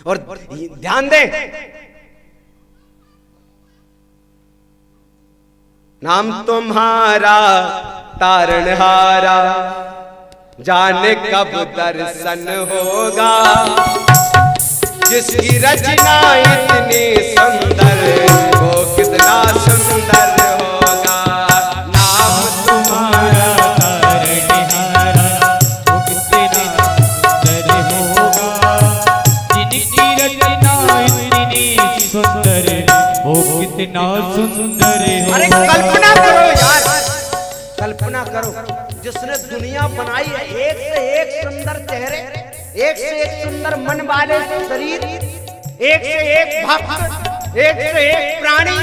और ध्यान दें, नाम तुम्हारा तारणहारा, जाने कब दर्शन होगा, जिसकी रचना इतनी सुंदर वो कितना सुंदर होगा। नाम तुम्हारा तारणहारा, वो कितना सुंदर होगा, जिनकी रचना इतनी सुंदर वो कितना सुंदर होगा। अरे कल्पना करो यार, कल्पना करो, जिसने दुनिया बनाई है, एक से एक सुंदर चेहरे, एक से एक सुंदर मन वाले शरीर, एक से एक भक्त, एक से एक प्राणी,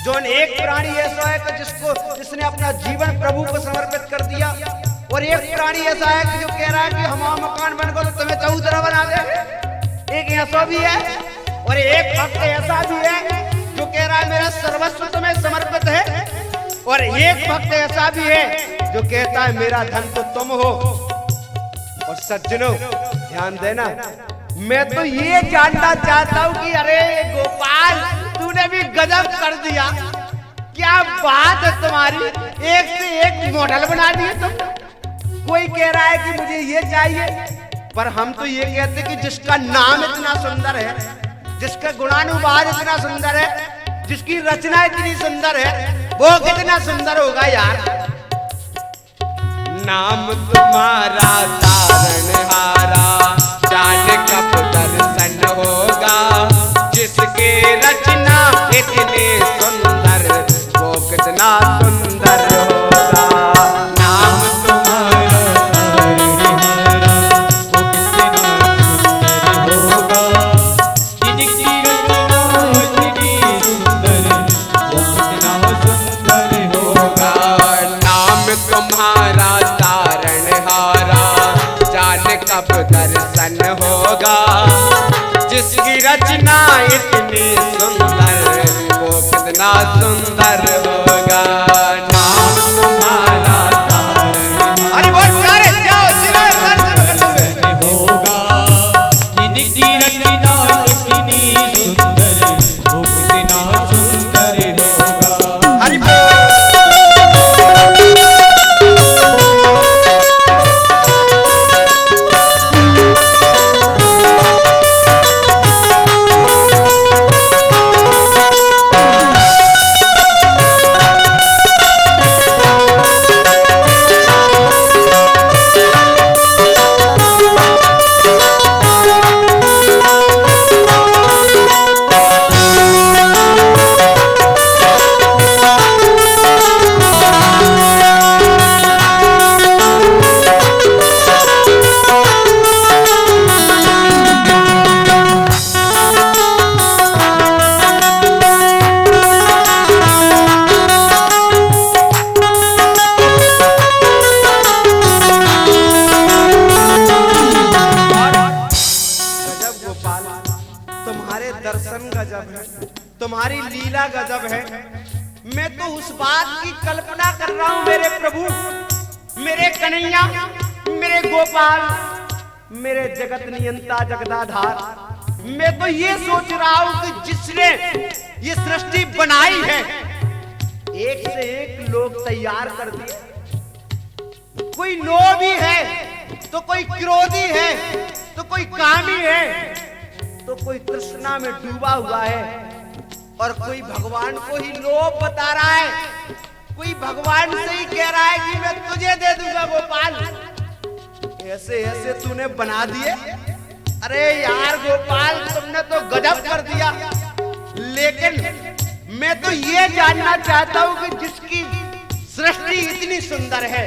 जो एक प्राणी ऐसा है कि जिसने अपना जीवन प्रभु को समर्पित कर दिया, और एक प्राणी ऐसा है कि जो कह रहा है कि हमारा मकान बन गया तो तुम्हें चौतरा बना दे। एक ऐसा भी है, और एक भक्त ऐसा भी है जो कह रहा है मेरा सर्वस्व तुम्हें समर्पित है, और एक भक्त ऐसा भी है जो कहता है मेरा धन तो तुम हो। और सज्जनों ध्यान देना, मैं तो ये जानना चाहता हूं कि अरे गोपाल, तूने भी गजब कर दिया, क्या बात है तुम्हारी, एक से एक मॉडल बना दिए तुम। कोई कह रहा है कि मुझे ये चाहिए, पर हम तो ये कहते कि जिसका नाम इतना सुंदर है, जिसका गुणानुवाद इतना सुंदर है, जिसकी रचना इतनी सुंदर है, वो कितना सुंदर होगा यार। नाम तुम्हारा तारणहारा, जाने कब दर्शन होगा, जिसकी रचना इतनी सुंदर वो कितना सुंदर होगा। नाम तुम्हारा तारणहारा, वो कितना सुंदर होगा, जिनकी रचना इतनी सुंदर वो कितना सुंदर होगा। नाम तुम्हारा तारणहारा, जाने कब दर्शन होगा, जिसकी रचना इतनी सुंदर वो कितना सुंदर होगा। नाम तुम्हारा तारणहारा, अरे बहुत प्यारे, जाओ सिवा दर्शन होगा, जिनकी रचना इतनी सुंदर वो कितना सुंदर होगा। हरि तुम्हारे दर्शन गजब है, तुम्हारी लीला गजब है। मैं तो उस बात की कल्पना कर रहा हूँ मेरे प्रभु, मेरे कन्हैया, मेरे गोपाल, मेरे जगत नियंता जगदाधार। मैं तो ये सोच रहा हूँ कि जिसने ये सृष्टि बनाई है, एक से एक लोग तैयार कर दिए। कोई लोभी है तो कोई क्रोधी है, तो कोई कामी है, तो कोई तृष्णा में डूबा हुआ है, और कोई भगवान को ही लोभ बता रहा है, कोई भगवान से ही कह रहा है कि मैं तुझे दे दूंगा गोपाल। ऐसे ऐसे तूने बना दिए। अरे यार गोपाल, तुमने तो गजब कर दिया। लेकिन मैं तो ये जानना चाहता हूं कि जिसकी सृष्टि इतनी सुंदर है,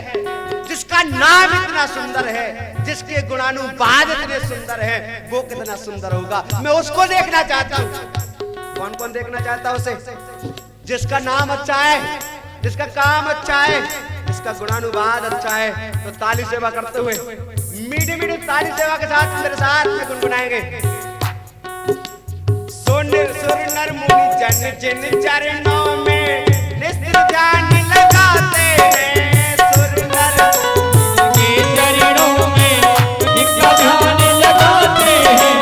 जिसका नाम इतना सुंदर है, जिसके गुणानुवाद इतने सुंदर है, वो कितना सुंदर होगा। मैं उसको देखना चाहता हूँ। कौन कौन देखना चाहता है उसे? जिसका नाम अच्छा है, जिसका काम अच्छा है, जिसका गुणानुवाद अच्छा है। तो ताली सेवा करते हुए मीठी मीठी ताली सेवा के साथ मेरे साथ में गुनगुनाएंगे। सोनर सुर नर मुनि जन जिन चरणों में निस्तर ध्यान लगाते हैं, सुर नर के चरणों में नित्य ध्यान लगाते हैं,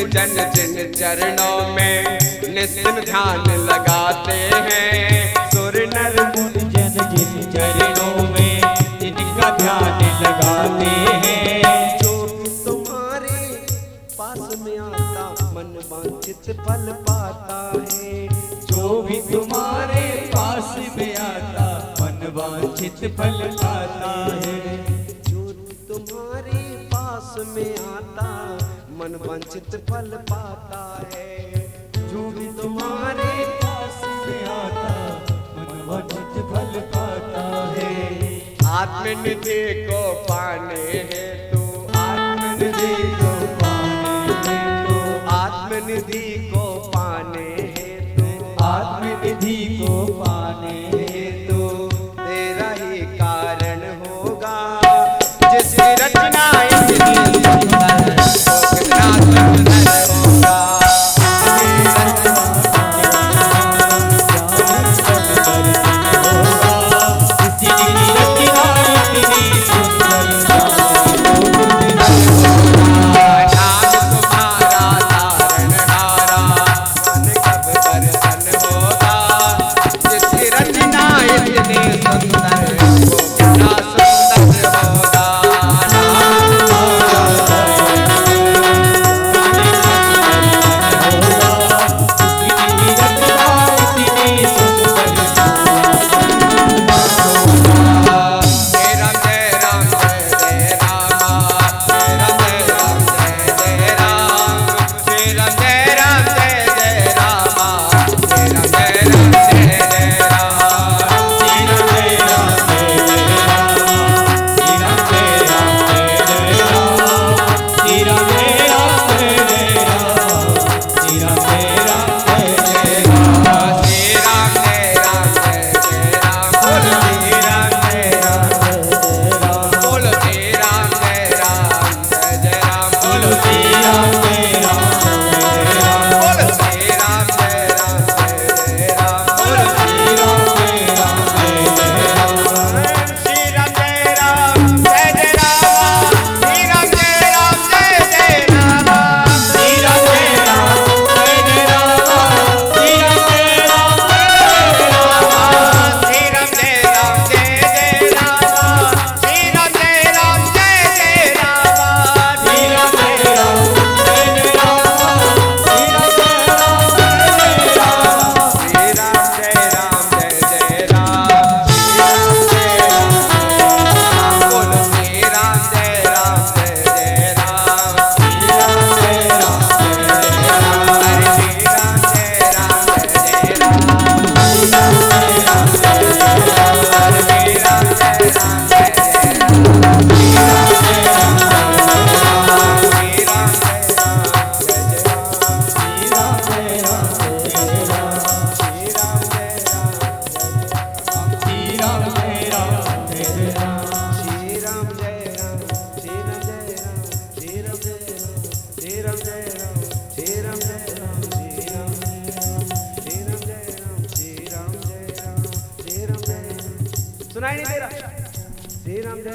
जन जिन चरणों में निस्दिन ध्यान लगाते हैं। सुर नर मुनि जन जिन चरणों में जिनका ध्यान लगाते हैं। जो भी तुम्हारे पास में आता मन वांछित फल पाता है। जो भी तुम्हारे पास में आता मन वांछित फल पाता है। जो तुम्हारे पास में आता मन वांछित फल पाता है। जो भी तुम्हारे पास में आता मन वांछित फल पाता है। आत्मनिधि को पाने हेतु आत्मनिधि को पाने हेतु आत्मनिधि को पाने हेतु आत्मनिधि को पाने हेतु तेरा ही कारण होगा। जिसकी रचना इतनी सुंदर वो कितना सुंदर होगा। सुनाई नहीं दे रहा। श्री राम जय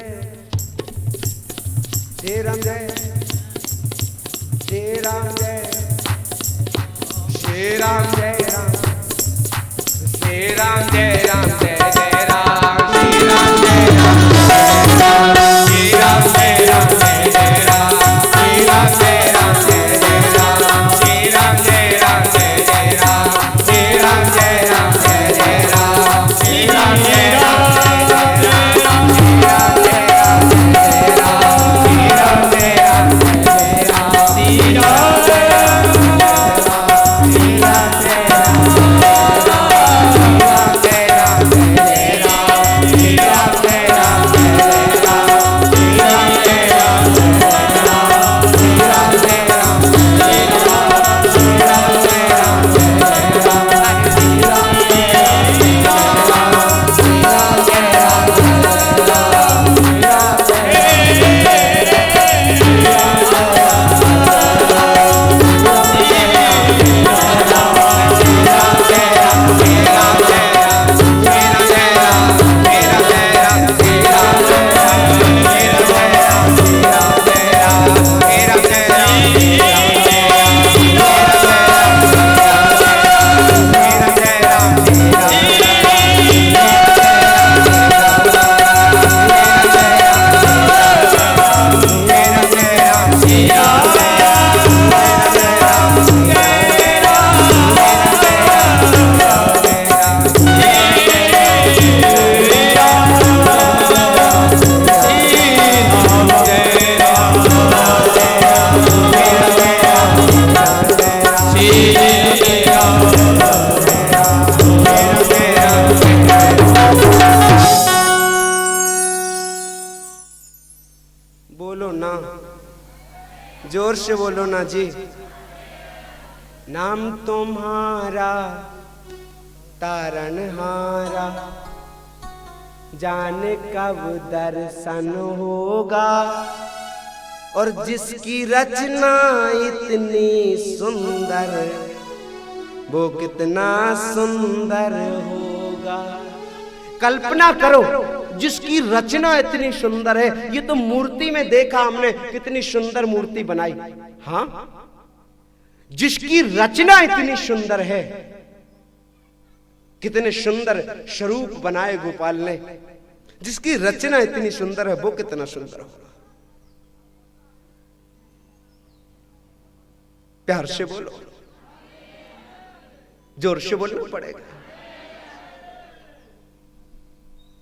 श्री राम जय श्री राम जय श्री राम जय राम श्री राम जय राम जय जय राम श्री राम जय राम श्री राम जय राम जय जय राम श्री राम जय राम जय जय राम श्री राम जय राम जय जय राम श्री राम जय राम जय जय राम श्री राम जय राम जय राम जोर से बोलो ना जी। नाम तुम्हारा तारनहारा, जाने कब दर्शन होगा, और जिसकी रचना इतनी सुंदर वो कितना सुंदर होगा। कल्पना करो, जिसकी रचना इतनी सुंदर है। ये तो मूर्ति में देखा हमने कितनी सुंदर मूर्ति बनाई। हाँ, जिसकी रचना इतनी सुंदर है, कितने सुंदर स्वरूप बनाए गोपाल ने। जिसकी रचना इतनी सुंदर है वो कितना सुंदर होगा। प्यार से बोलो, जोर से बोलना पड़ेगा।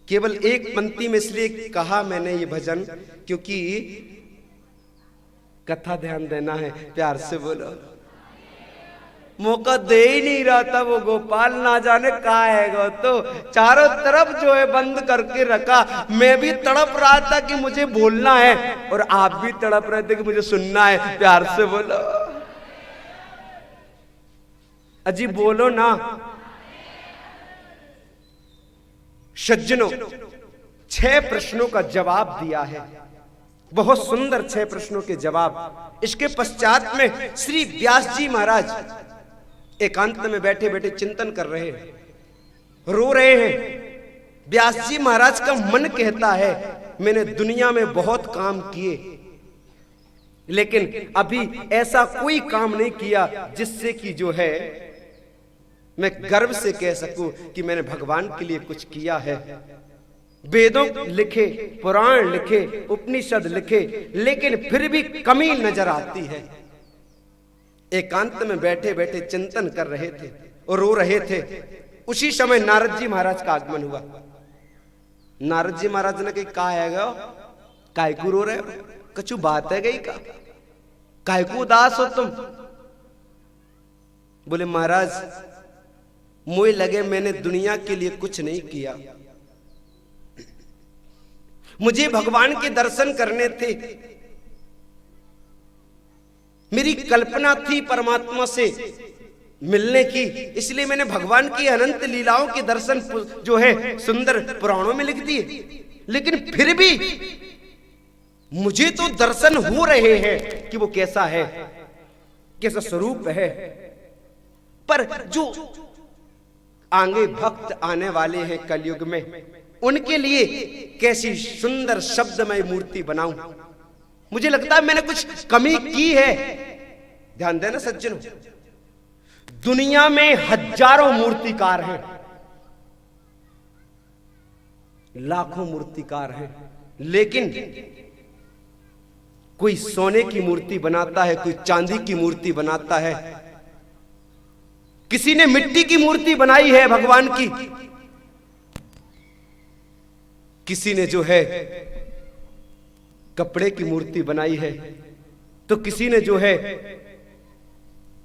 केवल एक पंक्ति में इसलिए कहा मैंने ये भजन, क्योंकि कथा ध्यान देना है। प्यार से बोलो। मौका दे ही नहीं रहा था वो गोपाल, ना जाने कहाँ है। तो चारों तरफ जो है बंद करके रखा। मैं भी तड़प रहा था कि मुझे बोलना है, और आप भी तड़प रहे थे कि मुझे सुनना है। प्यार से बोलो, अजी बोलो ना। सज्जनों, 6 प्रश्नों का जवाब दिया है, बहुत सुंदर 6 प्रश्नों के जवाब। इसके पश्चात में श्री व्यास जी महाराज एकांत में बैठे बैठे चिंतन कर रहे हैं, रो रहे हैं। व्यास जी महाराज का मन कहता है, मैंने दुनिया में बहुत काम किए, लेकिन अभी ऐसा कोई काम नहीं किया जिससे कि जो है मैं गर्व से कह सकूं कि मैंने भगवान के लिए कुछ किया है। वेदों लिखे, पुराण लिखे, उपनिषद लिखे, लेकिन फिर भी कमी नजर आती है। एकांत में बैठे बैठे चिंतन कर रहे थे और रो रहे थे। उसी समय नारद जी महाराज का आगमन हुआ। नारद जी महाराज ने कहा है काय को रो रहे हो, कछु बात है गई का, काय को उदास हो तुम? बोले महाराज, मुझे लगे मैंने दुनिया के लिए कुछ नहीं किया, मुझे भगवान के दर्शन करने थे, मेरी कल्पना थी परमात्मा से मिलने की, इसलिए मैंने भगवान की अनंत लीलाओं के दर्शन जो है सुंदर पुराणों में लिख दिए। लेकिन फिर भी मुझे तो दर्शन हो रहे हैं कि वो कैसा है, कैसा स्वरूप है। पर जो आगे भक्त आने वाले हैं कलयुग में, उनके लिए कैसी सुंदर शब्दमय मूर्ति बनाऊं। मुझे लगता है मैंने कुछ कमी की है। ध्यान देना सज्जनों, दुनिया में हजारों मूर्तिकार हैं, लाखों मूर्तिकार हैं, लेकिन कोई सोने की मूर्ति बनाता है, कोई चांदी की मूर्ति बनाता है, किसी ने मिट्टी की मूर्ति बनाई है भगवान की, किसी ने जो है कपड़े की मूर्ति बनाई है, तो किसी ने जो है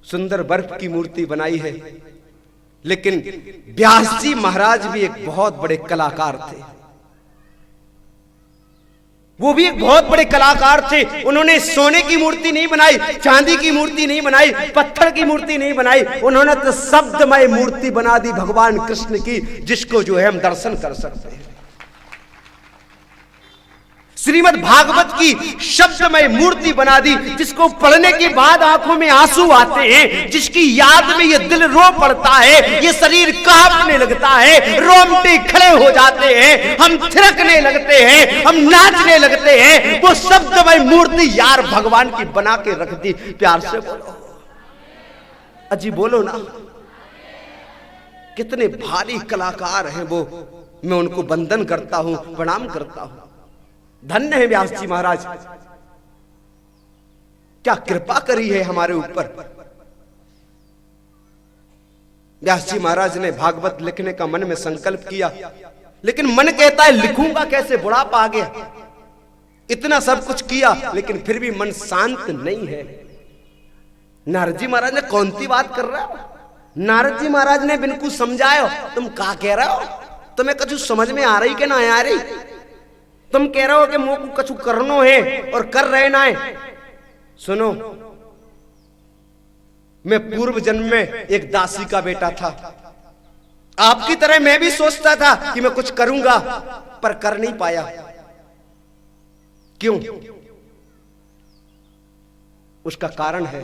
सुंदर बर्फ की मूर्ति बनाई है। लेकिन व्यास जी महाराज भी एक बहुत बड़े कलाकार थे। वो भी एक बहुत बड़े कलाकार थे। उन्होंने सोने की मूर्ति नहीं बनाई, चांदी की मूर्ति नहीं बनाई, पत्थर की मूर्ति नहीं बनाई, उन्होंने तो शब्दमय मूर्ति बना दी भगवान कृष्ण की, जिसको जो है हम दर्शन कर सकते हैं। श्रीमद् भागवत की शब्दमय मूर्ति बना दी, जिसको पढ़ने के बाद आंखों में आंसू आते हैं, जिसकी याद में ये दिल रो पड़ता है, ये शरीर कांपने लगता है, रोंगटे खड़े हो जाते हैं, हम थिरकने लगते हैं, हम नाचने लगते हैं। वो शब्दमय मूर्ति यार भगवान की बना के रख दी। प्यार से बोलो, अजी बोलो ना। कितने भारी कलाकार हैं वो, मैं उनको वंदन करता हूं, प्रणाम करता हूं। धन्य है व्यास जी महाराज, क्या कृपा करी है हमारे ऊपर। व्यास जी महाराज ने भागवत लिखने का मन में संकल्प किया, लेकिन मन कहता है लिखूंगा कैसे, बुढ़ापा आ गया। इतना सब कुछ किया, लेकिन फिर भी मन शांत नहीं है। नारद जी महाराज ने कौन सी बात कर रहा हो? नारद जी महाराज ने बिल्कुल समझायो, तुम क्या कह रहे हो, तुम्हें कुछ समझ में आ रही कि ना आ रही? तुम कह रहे हो कि मुंह को कछु करनो है और कर रहे ना है। सुनो, मैं पूर्व जन्म में एक दासी का बेटा था। आपकी तरह मैं भी सोचता था कि मैं कुछ करूंगा, पर कर नहीं पाया। क्यों? उसका कारण है,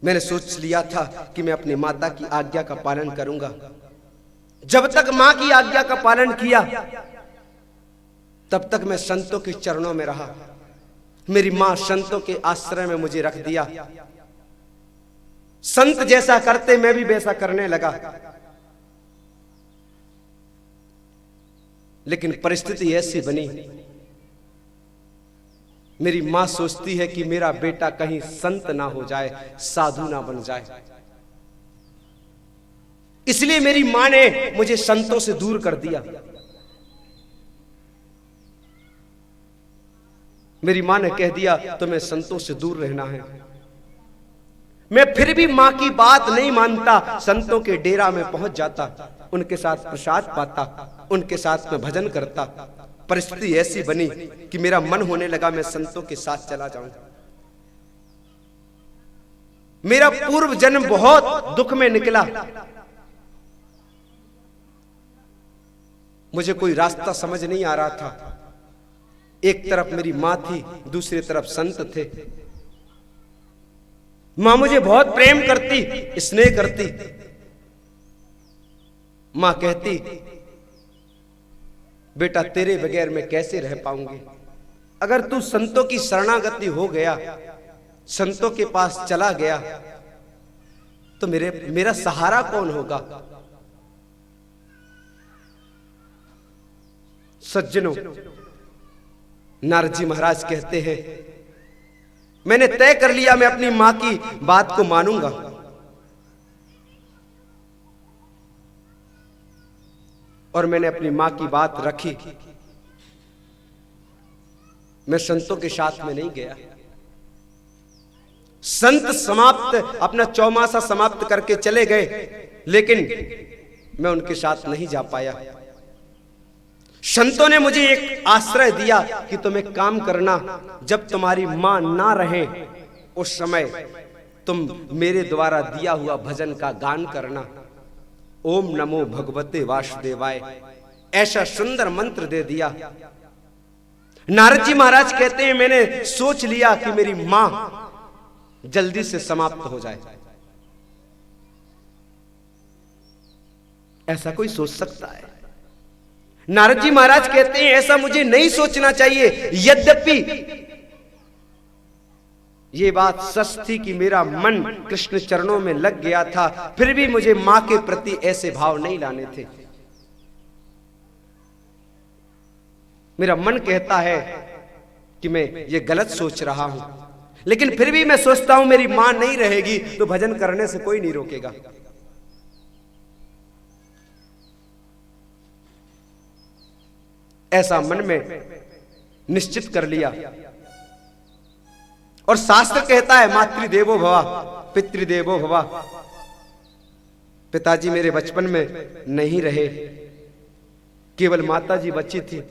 मैंने सोच लिया था कि मैं अपनी माता की आज्ञा का पालन करूंगा। जब तक मां की आज्ञा का पालन किया, तब तक मैं संतों के चरणों में रहा। मेरी मां संतों के आश्रय में मुझे रख दिया। संत जैसा करते मैं भी वैसा करने लगा। लेकिन परिस्थिति ऐसी बनी, मेरी मां सोचती है कि मेरा बेटा कहीं संत ना हो जाए, साधु ना बन जाए। इसलिए मेरी मां ने मुझे संतों से दूर कर दिया। मेरी मां ने कह दिया तुम्हें संतों से दूर रहना है। मैं फिर भी मां की बात नहीं मानता, संतों के डेरा में पहुंच जाता, उनके साथ प्रसाद पाता, उनके साथ में भजन करता। परिस्थिति ऐसी बनी कि मेरा मन होने लगा मैं संतों के साथ चला जाऊं। मेरा पूर्व जन्म बहुत दुख में निकला। मुझे कोई रास्ता समझ नहीं आ रहा था। एक तरफ मेरी मां थी, दूसरी तरफ संत थे। मां मुझे बहुत प्रेम करती, स्नेह करती। मां कहती बेटा तेरे बगैर मैं कैसे रह पाऊंगी। अगर तू संतों की शरणागति हो गया, संतों के पास चला गया, तो मेरा सहारा कौन होगा। सज्जनों, नारद जी महाराज कहते हैं मैंने तय कर लिया मैं अपनी मां की बात को मानूंगा। और मैंने अपनी मां की बात रखी। मैं संतों के साथ में नहीं गया। संत समाप्त अपना चौमासा समाप्त करके चले गए, लेकिन मैं उनके साथ नहीं जा पाया। संतों ने मुझे एक आश्रय दिया कि तुम एक काम करना, जब तुम्हारी मां ना रहे उस समय तुम मेरे द्वारा दिया हुआ भजन का गान करना। ओम नमो भगवते वासुदेवाय, ऐसा सुंदर मंत्र दे दिया। नारद जी महाराज कहते हैं मैंने सोच लिया कि मेरी मां जल्दी से समाप्त हो जाए। ऐसा कोई सोच सकता है? नारद जी महाराज कहते हैं ऐसा मुझे नहीं सोचना चाहिए। यद्यपि ये बात सच थी कि मेरा मन कृष्ण चरणों में लग गया था, फिर भी मुझे मां के प्रति ऐसे भाव नहीं लाने थे। मेरा मन कहता है कि मैं ये गलत सोच रहा हूं, लेकिन फिर भी मैं सोचता हूं मेरी मां नहीं रहेगी तो भजन करने से कोई नहीं रोकेगा। ऐसा मन में निश्चित कर लिया। और शास्त्र कहता है मातृदेवो भवा पितृदेवो भवा। पिताजी मेरे बचपन में नहीं रहे, केवल माता जी बची थी।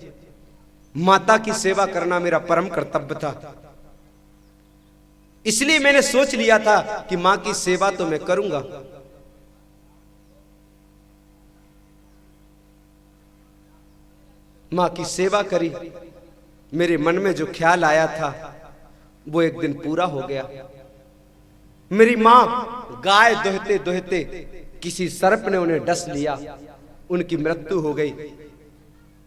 माता की सेवा करना मेरा परम कर्तव्य था। इसलिए मैंने सोच लिया था कि मां की सेवा तो मैं करूंगा। मां की सेवा करी। मेरे मन में जो ख्याल आया था वो एक दिन पूरा हो गया। मेरी मां गाय दोहते दोहते किसी सर्प ने उन्हें डस लिया, उनकी मृत्यु हो गई,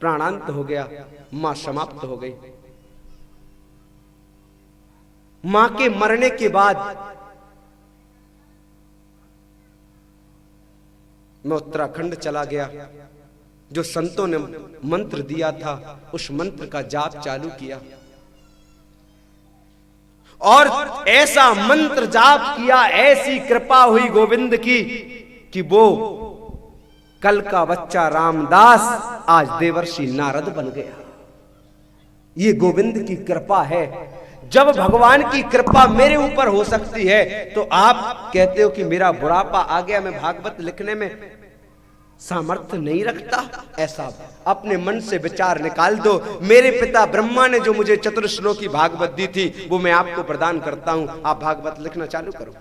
प्राणांत हो गया, मां समाप्त हो गई। मां के मरने के बाद मैं उत्तराखंड चला गया। जो संतों ने मंत्र दिया था उस मंत्र का जाप चालू किया और ऐसा मंत्र जाप किया, ऐसी कृपा हुई गोविंद की कि वो कल का बच्चा रामदास आज देवर्षि नारद बन गया। ये गोविंद की कृपा है। जब भगवान की कृपा मेरे ऊपर हो सकती है तो आप कहते हो कि मेरा बुढ़ापा आ गया, मैं भागवत लिखने में सामर्थ्य नहीं रखता, ऐसा अपने मन से विचार निकाल दो। मेरे पिता ब्रह्मा ने जो मुझे चतुर्श्लोकी भागवत दी थी वो मैं आपको प्रदान करता हूं, आप भागवत लिखना चालू करो।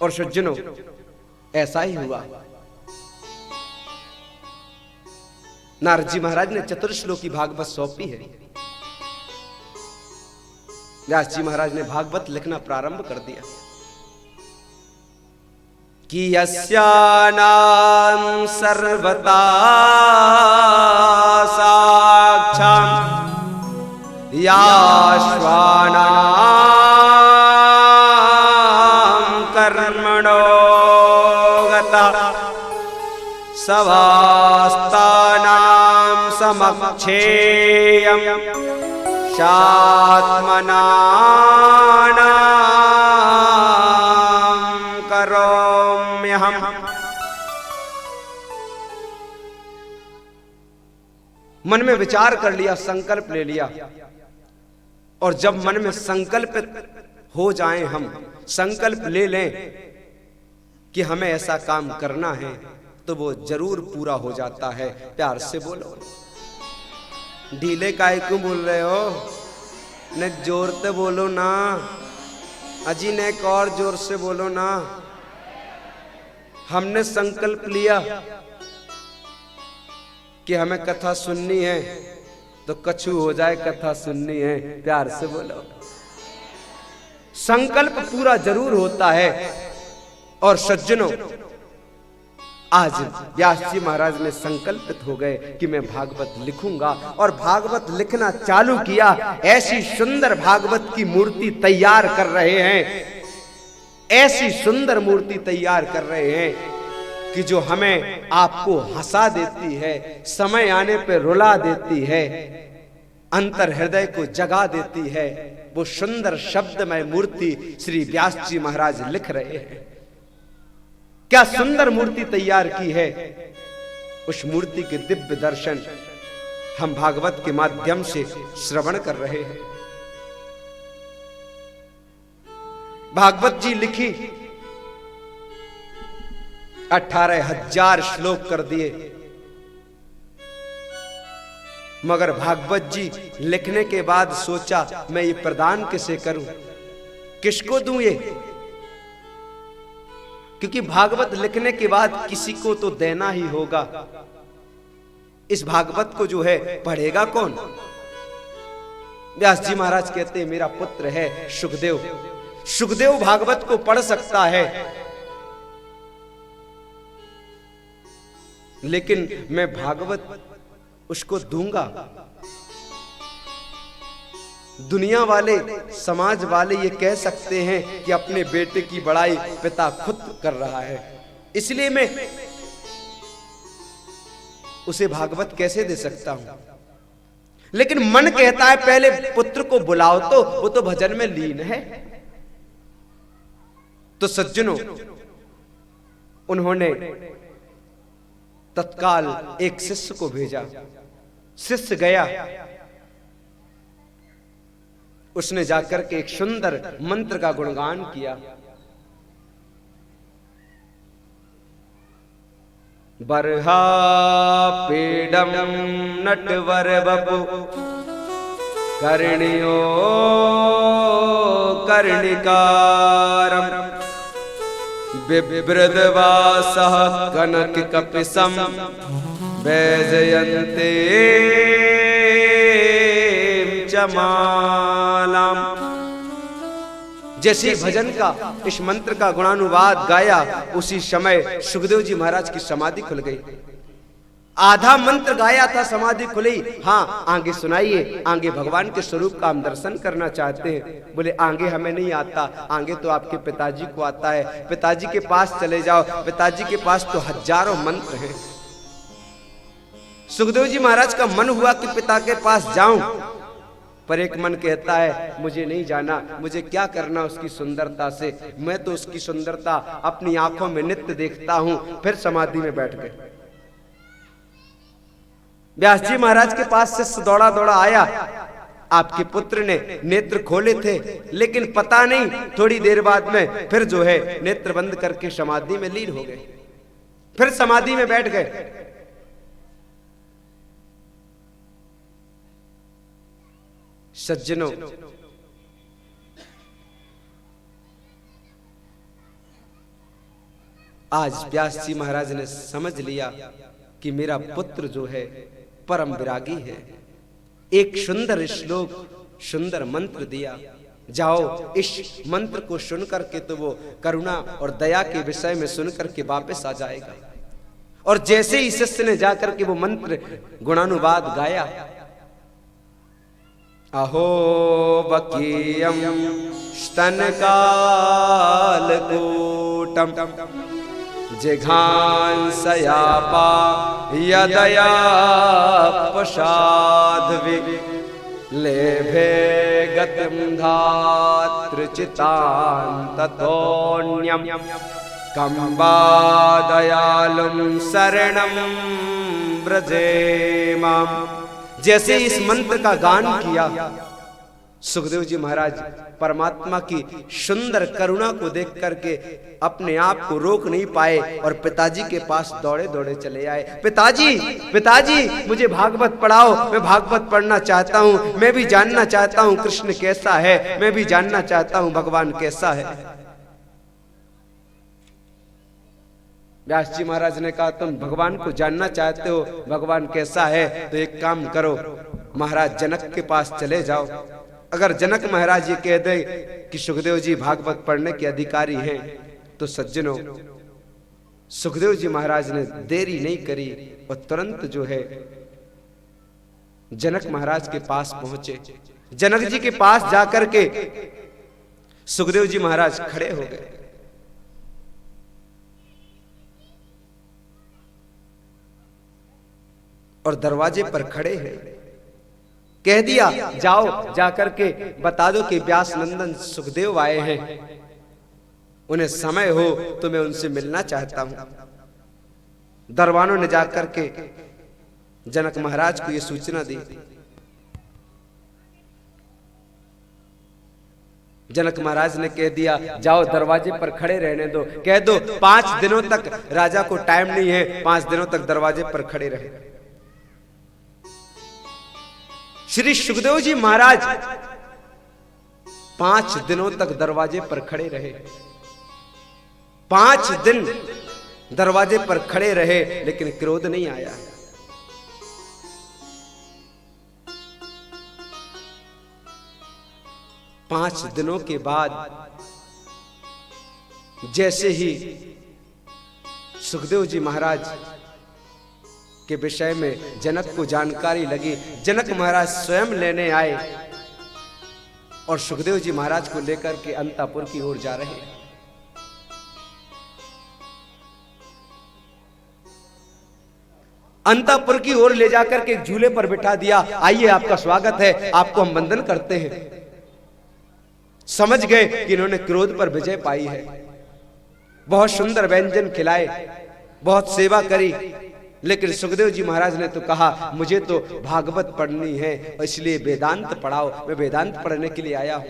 और सज्जनों, ऐसा ही हुआ। नारद जी महाराज ने चतुर्श्लोकी भागवत सौंपी है। व्यास जी महाराज ने भागवत लिखना प्रारंभ कर दिया कि यस्यानां सर्वता साक्षां याश्वानां कर्मणो गता सवास्तानां समक्षेयं शात्मनानां करोम्यहम्। मन में विचार कर लिया, संकल्प ले लिया, और जब मन में संकल्पित हो जाएं, हम संकल्प ले लें कि हमें ऐसा काम करना है, तो वो जरूर पूरा हो जाता है। प्यार से बोलो, ढीले काहे क्यों बोल रहे हो? ने जोर से बोलो ना अजी, ने एक और जोर से बोलो ना। हमने संकल्प लिया कि हमें कथा सुननी है, तो कछु हो जाए, कथा सुननी है। प्यार से बोलो, संकल्प पूरा जरूर होता है। और सज्जनों, आज व्यास जी महाराज ने संकल्पित हो गए कि मैं भागवत लिखूंगा, और भागवत लिखना चालू किया। ऐसी सुंदर भागवत की मूर्ति तैयार कर रहे हैं, ऐसी सुंदर मूर्ति तैयार कर रहे हैं कि जो हमें आपको हंसा देती है, समय आने पे रुला देती है, अंतर हृदय को जगा देती है। वो सुंदर शब्दमय मूर्ति श्री व्यास जी महाराज लिख रहे हैं। क्या सुंदर मूर्ति तैयार की है। उस मूर्ति के दिव्य दर्शन हम भागवत के माध्यम से श्रवण कर रहे हैं। भागवत जी लिखी, 18,000 श्लोक कर दिए, मगर भागवत जी लिखने के बाद सोचा मैं ये प्रदान किसे करूं, किसको दूं ये, क्योंकि भागवत लिखने के बाद किसी को तो देना ही होगा। इस भागवत को जो है पढ़ेगा कौन? व्यास जी महाराज कहते हैं मेरा पुत्र है सुखदेव, सुखदेव भागवत को पढ़ सकता है, लेकिन मैं भागवत उसको दूंगा। दुनिया वाले, समाज वाले ये कह सकते हैं कि अपने बेटे की बड़ाई पिता खुद कर रहा है, इसलिए मैं उसे भागवत कैसे दे सकता हूं। लेकिन मन कहता है पहले पुत्र को बुलाओ, तो वो तो भजन में लीन है। तो सज्जनों, उन्होंने तत्काल एक शिष्य को भेजा। शिष्य गया, उसने जाकर के एक सुंदर मंत्र का गुणगान किया। बरहा पीडम नटवर बपु कर्णियो कर्णिकारम बिभ्रदवासः कनक कपिसम वैजयन्ते जमालाम। जैसे भजन का इस मंत्र का गुणानुवाद गाया, उसी समय सुखदेव जी महाराज की समाधि खुल गई। आधा मंत्र गाया था, समाधि खुली। हाँ, आगे सुनाइए, आगे भगवान के स्वरूप का हम दर्शन करना चाहते हैं। बोले आगे हमें नहीं आता, आगे तो आपके पिताजी को आता है, पिताजी के पास चले जाओ। पिताजी के पास तो हजारों मंत्र हैं। सुखदेव जी महाराज का मन हुआ कि पिता के पास जाऊं, पर एक मन कहता है मुझे नहीं जाना, मुझे क्या करना उसकी सुंदरता से, मैं तो उसकी सुंदरता अपनी आंखों में नित्य देखता हूं। फिर समाधि में बैठ गए। व्यास जी महाराज के पास शिष्य दौड़ा दौड़ा आया, आपके पुत्र ने नेत्र खोले थे, लेकिन पता नहीं थोड़ी देर बाद में फिर जो है नेत्र बंद करके समाधि में लीन हो गए, फिर समाधि में बैठ गए। सज्जनों, आज व्यास जी महाराज ने समझ लिया कि मेरा पुत्र जो है परम विरागी है। एक सुंदर श्लोक, सुंदर मंत्र दिया, जाओ इस मंत्र को सुन करके तो वो करुणा और दया के विषय में सुन करके वापस आ जाएगा। और जैसे ही शिष्य ने जाकर के वो मंत्र गुणानुवाद गाया, अहो बकीयम स्तनकालकूटम जिघांसयापा यदया पशाध्वि लेभे गतिं धातृचितां ततोऽन्यं कम्बा दयालुं शरणं व्रजेमाम्। जैसे इस मंत्र का गान किया, सुखदेव जी महाराज परमात्मा की सुंदर करुणा को देख करके अपने आप को रोक नहीं पाए और पिताजी के पास दौड़े दौड़े चले आए। पिताजी, पिताजी, मुझे भागवत पढ़ाओ, मैं भागवत पढ़ना चाहता हूँ, मैं भी जानना चाहता हूँ कृष्ण कैसा है, मैं भी जानना चाहता हूँ भगवान कैसा है। व्यास जी महाराज ने कहा, तुम भगवान को जानना चाहते हो, भगवान कैसा है, तो एक काम करो, महाराज जनक के पास चले जाओ। अगर जनक महाराज ये कह दे कि सुखदेव जी भागवत पढ़ने के अधिकारी हैं, तो सज्जनों, सुखदेव जी महाराज ने देरी नहीं करी और तुरंत जो है जनक महाराज के पास पहुंचे। जनक जी के पास जाकर के सुखदेव जी महाराज खड़े हो गए। और दरवाजे पर खड़े हैं। कह दिया, जाओ जाकर के बता दो कि व्यास नंदन सुखदेव आए हैं, उन्हें समय हो तो मैं उनसे मिलना चाहता हूं। दरबानों ने जाकर के जनक महाराज को यह सूचना दी। जनक महाराज ने कह दिया, जाओ दरवाजे पर खड़े रहने दो, कह दो 5 दिनों तक राजा को टाइम नहीं है, 5 दिनों तक दरवाजे पर खड़े रहे। श्री सुखदेव जी महाराज 5 दिनों तक दरवाजे पर खड़े रहे। 5 दिन दरवाजे पर खड़े रहे, लेकिन क्रोध नहीं आया। पांच दिनों के बाद जैसे ही सुखदेव जी महाराज के विषय में जनक को जानकारी लगी, जनक महाराज स्वयं लेने आए और सुखदेव जी महाराज को लेकर के अंतापुर की ओर जा रहे हैं। अंतापुर की ओर ले जाकर के झूले पर बिठा दिया। आइए, आपका स्वागत है, आपको हम वंदन करते हैं। समझ गए कि इन्होंने क्रोध पर विजय पाई है। बहुत सुंदर व्यंजन खिलाए, बहुत सेवा करी, लेकिन सुखदेव जी महाराज ने तो कहा, मुझे तो भागवत पढ़नी है, इसलिए वेदांत पढ़ाओ, मैं वेदांत पढ़ने के लिए आया हूं।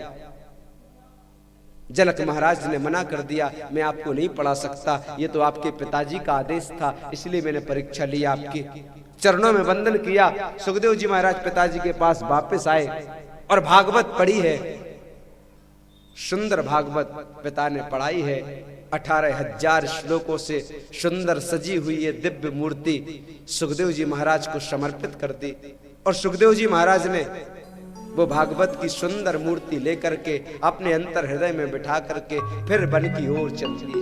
जनक महाराज ने मना कर दिया, मैं आपको नहीं पढ़ा सकता, ये तो आपके पिताजी का आदेश था, इसलिए मैंने परीक्षा ली, आपके चरणों में वंदन किया। सुखदेव जी महाराज पिताजी के पास वापस आए और भागवत पढ़ी है। सुंदर भागवत पिता ने पढ़ाई है। 18,000 श्लोकों से सुंदर सजी हुई ये दिव्य मूर्ति सुखदेव जी महाराज को समर्पित कर दी। और सुखदेव जी महाराज ने वो भागवत की सुंदर मूर्ति लेकर के अपने अंतर हृदय में बिठा करके फिर वन की ओर चल दिए।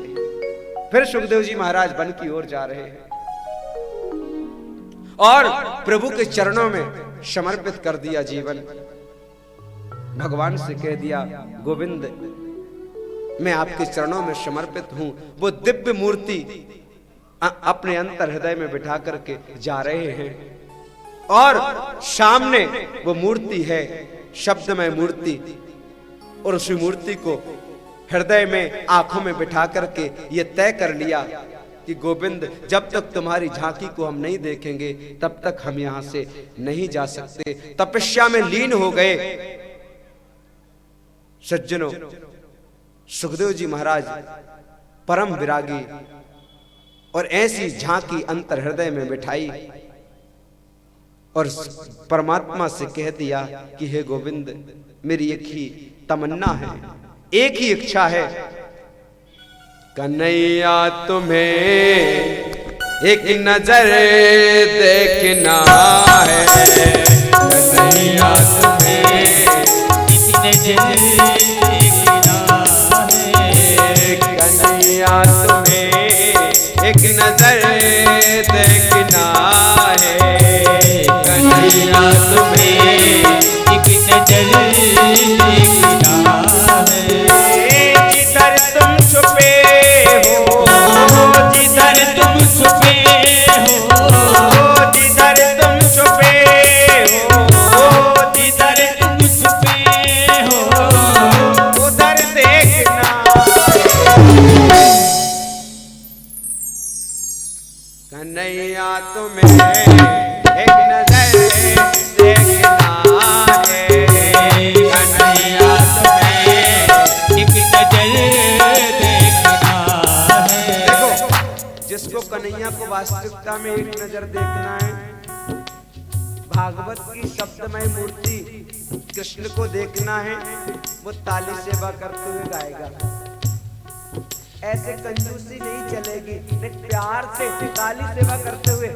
फिर सुखदेव जी महाराज वन की ओर जा रहे हैं और प्रभु के चरणों में समर्पित कर दिया जीवन। भगवान से कह दिया, गोविंद, मैं आपके चरणों में समर्पित हूं। वो दिव्य मूर्ति अपने अंतर हृदय में बिठा करके जा रहे हैं और सामने वो मूर्ति है, शब्दमय मूर्ति, और उसी मूर्ति को हृदय में, आंखों में बिठा करके ये तय कर लिया कि गोविंद जब तक तुम्हारी झांकी को हम नहीं देखेंगे तब तक हम यहां से नहीं जा सकते। तपस्या में लीन हो गए। सज्जनों, सुखदेव जी महाराज परम विरागी और ऐसी झांकी अंतर हृदय में बिठाई और परमात्मा से कह दिया कि हे गोविंद, मेरी एक ही तमन्ना है, एक ही इच्छा है, कन्हैया तुम्हें एक नजर देखना है, कन्हैया तुम्हें एक नजर देखना है, कन्हैया तुम्हें एक नजर देखना है, कन्हैया तुम्हें एक नजर देखना है। जिधर तुम छुपे हो, जिधर तुम छुपे हो, जिधर तुम छुपे हो, जिधर तुम छुपे हो, उधर देखना। कन्हैया तुम्हें एक नजर देखना है, कन्हैया तुम्हें एक नजर देखना है। देखो, जिसको कन्हैया को वास्तविकता में एक नजर देखना है, भागवत की शब्दमय मूर्ति कृष्ण को देखना है, वो ताली सेवा करते हुए गाएगा। ऐसे कंजूसी नहीं चलेगी, प्यार से ताली सेवा करते हुए।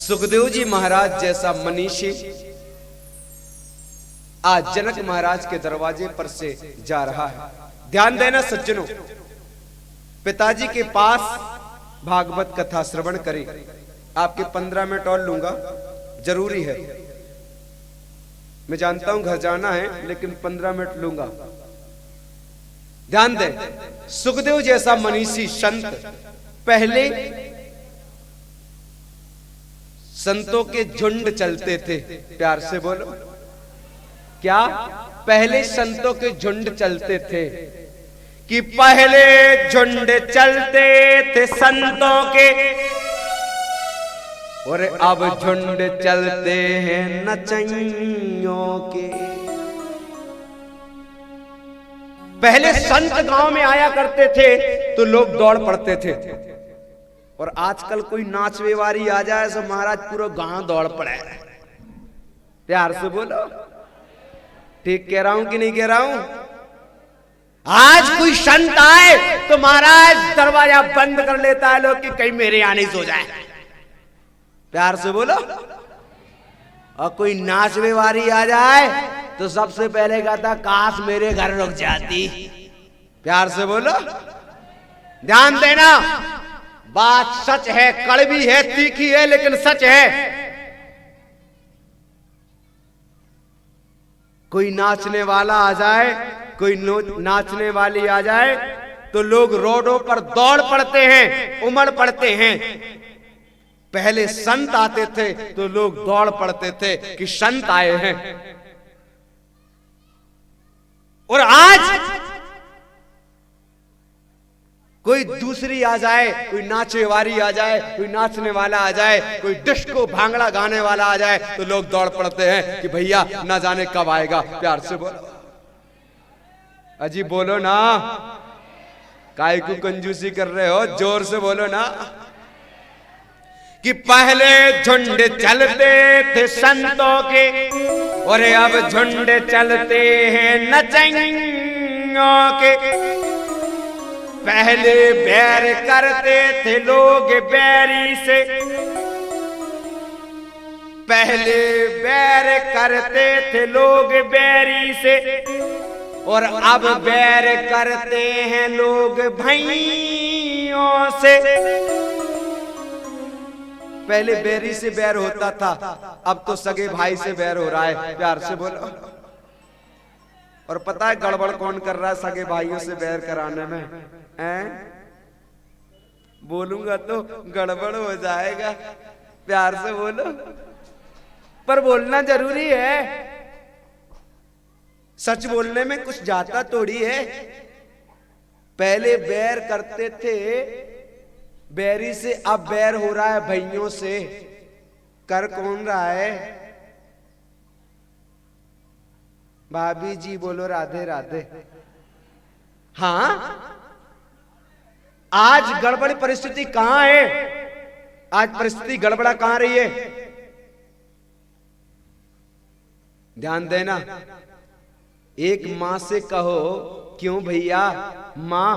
सुखदेव जी महाराज जैसा मनीषी आज जनक महाराज के दरवाजे पर से जा रहा है। ध्यान देना सज्जनों, पिताजी के पास भागवत कथा श्रवण करें। आपके 15 मिनट और लूंगा, जरूरी है। मैं जानता हूं घर जाना है, लेकिन 15 मिनट लूंगा। ध्यान दें, सुखदेव जैसा मनीषी संत, पहले संतों के झुंड चलते थे। प्यार से बोलो, क्या? पहले संतों के झुंड चलते थे कि पहले झुंड चलते थे संतों के, और अब झुंड चलते हैं नचनियों के। पहले संत गांव में आया करते थे तो लोग दौड़ पड़ते थे, और आजकल कोई नाचवे वारी आ जाए तो महाराज पूरा गांव दौड़ पड़े। प्यार से बोलो, ठीक कह रहा हूं कि नहीं कह रहा हूं? आज कोई संत आए तो महाराज दरवाजा बंद कर लेता है लोग कि कहीं मेरे आने सो जाए। प्यार से बोलो। और कोई नाचवे वारी आ जाए तो सबसे पहले कहता काश मेरे घर रुक जाती। प्यार से बोलो। ध्यान देना, बात सच है, कड़वी है, तीखी है, लेकिन सच है। कोई नाचने वाला आ जाए, कोई नाचने वाली आ जाए तो लोग रोडों पर दौड़ पड़ते हैं, उमड़ पड़ते हैं। पहले संत आते थे तो लोग दौड़ पड़ते थे कि संत आए हैं। और आज कोई दूसरी आ जाए, कोई नाचे वाली आ जाए, कोई नाचने वाला आ जाए, कोई डिस्को भांगड़ा गाने वाला आ जाए तो लोग दौड़ पड़ते हैं कि भैया ना जाने कब आएगा। प्यार से बोलो, अजी बोलो ना, काय को कंजूसी कर रहे हो? जोर से बोलो ना। कि पहले झुंड चलते थे संतों के, और अब झुंड चलते हैं नचनियों के। पहले बैर करते थे लोग बैरी से, पहले बैर करते थे लोग बैरी से, और अब बैर करते हैं लोग भाइयों से। पहले बैरी से बैर होता था, अब तो सगे भाई से बैर हो रहा है। प्यार से बोलो। और पता है गड़बड़ कौन कर रहा है सगे भाइयों से बैर कराने में? बोलूंगा तो गड़बड़ हो जाएगा। प्यार से बोलो, पर बोलना जरूरी है। सच बोलने में कुछ जाता थोड़ी है। पहले बैर करते थे बैरी से, अब बैर हो रहा है भाइयों से। कर कौन रहा है? भाभी जी बोलो राधे राधे। हाँ, आज गड़बड़ी परिस्थिति कहां है? आज परिस्थिति गड़बड़ा कहां रही है? ध्यान देना। एक मां से कहो, क्यों भैया? मां,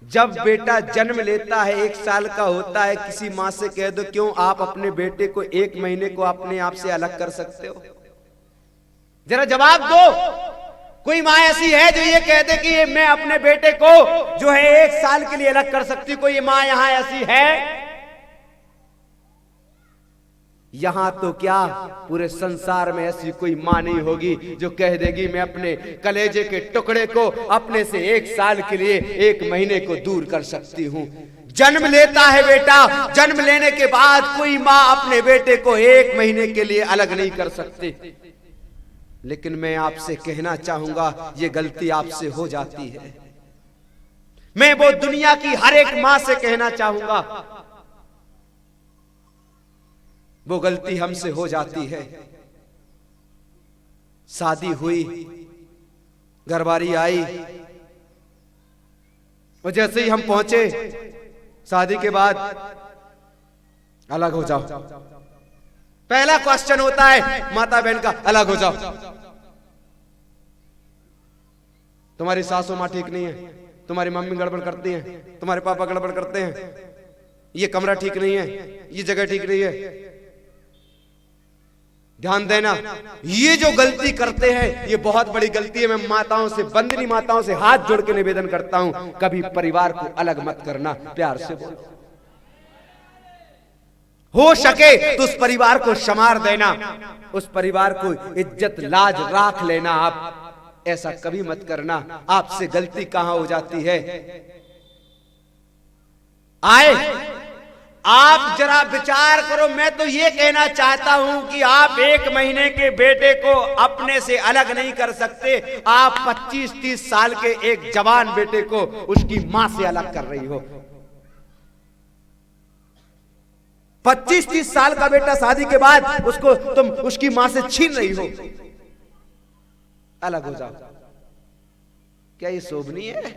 जब बेटा जन्म लेता है, 1 साल का होता है, किसी मां से कह दो क्यों आप अपने बेटे को 1 महीने को अपने आप से अलग कर सकते हो? जरा जवाब दो। कोई मां ऐसी है जो ये कह दे कि मैं अपने बेटे को जो है 1 साल के लिए अलग कर सकती? कोई मां यहां ऐसी है? यहां तो क्या, पूरे संसार में ऐसी कोई मां नहीं होगी जो कह देगी मैं अपने कलेजे के टुकड़े को अपने से 1 साल के लिए 1 महीने को दूर कर सकती हूं। जन्म लेता है बेटा, जन्म लेने के बाद कोई मां अपने बेटे को 1 महीने के लिए अलग नहीं कर सकती। लेकिन मैं आपसे कहना चाहूंगा, ये गलती आपसे हो जाती है। मैं वो दुनिया की हर एक मां से कहना चाहूंगा, वो गलती हमसे हो जाती है। शादी हुई, घरवारी आई, और जैसे ही हम पहुंचे शादी के बाद, अलग हो जाओ। पहला क्वेश्चन होता है माता बहन का, अलग हो जाओ। तुम्हारी सासू मां ठीक नहीं है, तुम्हारी मम्मी गड़बड़ करती है, तुम्हारे पापा गड़बड़ करते हैं। ये कमरा ठीक नहीं है, ये जगह ठीक नहीं है। ध्यान देना, ये जो गलती करते हैं ये बहुत बड़ी गलती है। मैं माताओं से, बंदनी माताओं से हाथ जोड़ के निवेदन करता हूं, कभी परिवार को अलग मत करना, प्यार से बोलो। हो सके तो उस परिवार को संवार देना, उस परिवार को इज्जत लाज राख लेना। आप ऐसा कभी मत करना। आपसे गलती कहां हो जाती है, आए आप जरा विचार करो। मैं तो ये कहना चाहता हूं कि आप 1 महीने के बेटे को अपने से अलग नहीं कर सकते। आप 25-30 साल के एक जवान बेटे को उसकी मां से अलग कर रही हो। 25-30 साल का बेटा शादी के बाद उसको तुम उसकी मां से छीन रही हो। अलग हो जाओ। क्या ये शोभनीय है?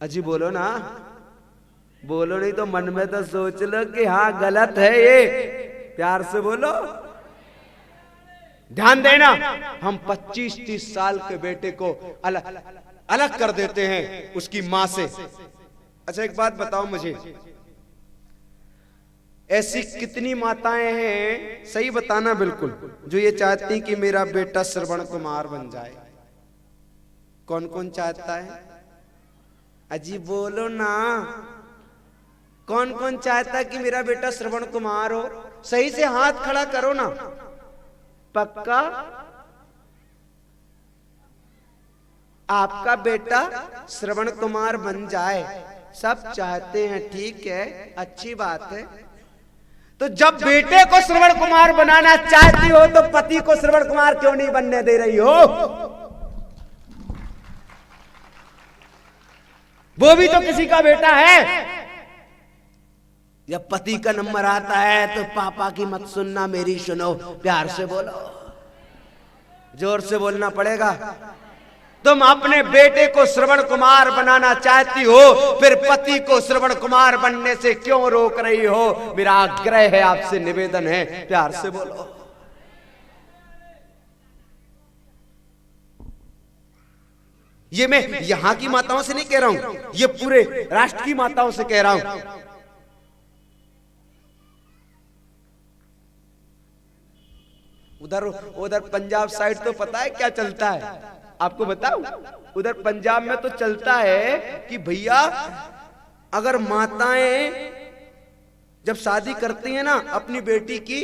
अजी बोलो ना, बोलो नहीं तो मन में तो सोच लो कि हाँ गलत है ये। प्यार से बोलो। ध्यान देना, हम 25-30 साल के बेटे को अलग अलग कर देते हैं उसकी मां से। अच्छा एक बात बताओ मुझे, ऐसी कितनी माताएं हैं, सही बताना बिल्कुल, जो ये चाहती कि मेरा बेटा श्रवण कुमार बन जाए? कौन कौन चाहता है? अजी बोलो ना, कौन कौन चाहता है कि मेरा बेटा श्रवण कुमार हो? सही से हाथ खड़ा करो ना। पक्का आपका बेटा श्रवण कुमार बन जाए? सब चाहते हैं, ठीक है, अच्छी बात है। तो जब बेटे को श्रवण कुमार बनाना चाहती हो तो पति को श्रवण कुमार क्यों नहीं बनने दे रही हो? वो भी तो किसी का बेटा है। जब पति का नंबर आता है तो पापा की मत सुनना, मेरी सुनो। प्यार से बोलो, जोर से बोलना पड़ेगा। तुम अपने बेटे को श्रवण कुमार बनाना चाहती हो, फिर पति को श्रवण कुमार बनने से क्यों रोक रही हो? मेरा आग्रह है, आपसे निवेदन है, प्यार से बोलो। ये मैं यहां की माताओं से नहीं कह रहा हूं, ये पूरे राष्ट्र की माताओं से कह रहा हूं। उधर पंजाब साइड तो पता है क्या चलता है, आपको बताऊं? उधर पंजाब में तो चलता है कि भैया अगर माताएं जब शादी करती हैं ना अपनी बेटी की,